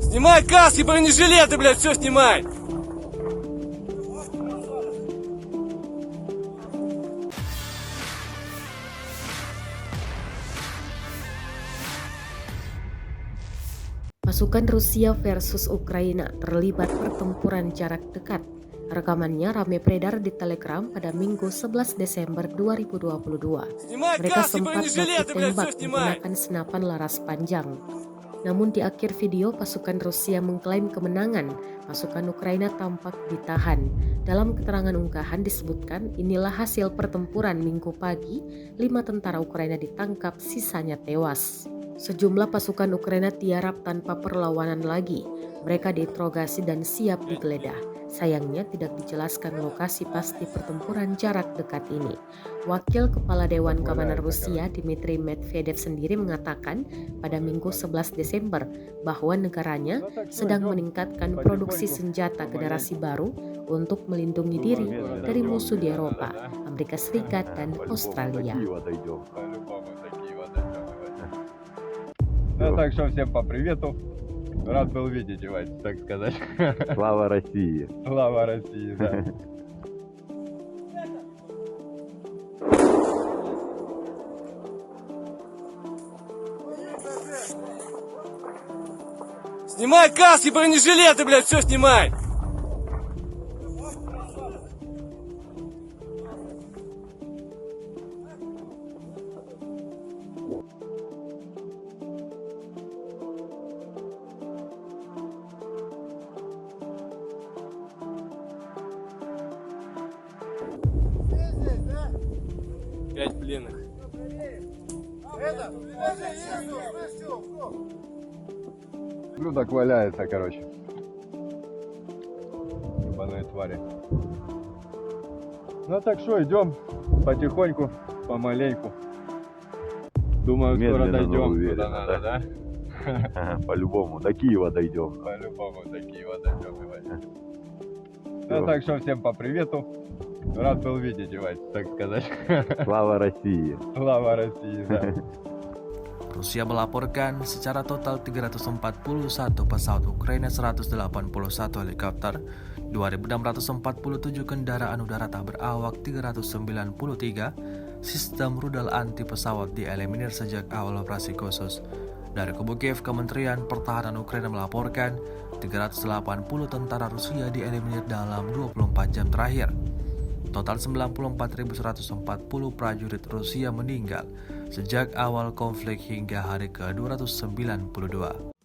Снимай каски, бронежилеты, блядь, все снимай! Pasukan Rusia versus Ukraina terlibat pertempuran jarak dekat. Rekamannya ramai beredar di Telegram pada Minggu 11 Desember 2022. Снимай Mereka каски, sempat baku бронежилеты, блядь, tembak все снимай! menggunakan senapan laras panjang. Namun di akhir video, pasukan Rusia mengklaim kemenangan. Pasukan Ukraina tampak ditahan. Dalam keterangan unggahan disebutkan, inilah hasil pertempuran Minggu pagi, 5 tentara Ukraina ditangkap, sisanya tewas. Sejumlah pasukan Ukraina tiarap tanpa perlawanan lagi. Mereka diinterogasi dan siap digeledah. Sayangnya tidak dijelaskan lokasi pasti pertempuran jarak dekat ini. Wakil Kepala Dewan Keamanan Rusia Dmitry Medvedev sendiri mengatakan pada Minggu 11 Desember bahwa negaranya sedang meningkatkan produksi senjata generasi baru untuk melindungi diri dari musuh di Eropa, Amerika Serikat, dan Australia. Ну так что всем по привету. Рад был видеть вас, так сказать. Слава России! Слава России, да. Снимай каски, бронежилеты, блядь, все снимай! Пять пленных. Ну так валяется, короче. Ебаные твари. Ну так что, идем потихоньку, помаленьку. Думаю, скоро Медленно, но дойдем уверенно, куда надо, да? По-любому, до Киева дойдем. По-любому до Киева дойдем, ебать. Ну так что, всем по привету. Рад был видеть вас, так сказать. Slava России! Слава России, да. Rusia melaporkan secara total 341 pesawat Ukraina, 181 helikopter, 2.647 kendaraan udara tak berawak, 393 sistem rudal anti pesawat dieliminir sejak awal operasi khusus. Dari kubu Kiev, Kementerian Pertahanan Ukraina melaporkan 380 tentara Rusia dieliminir dalam 24 jam terakhir. Total 94.140 prajurit Rusia meninggal sejak awal konflik hingga hari ke-292.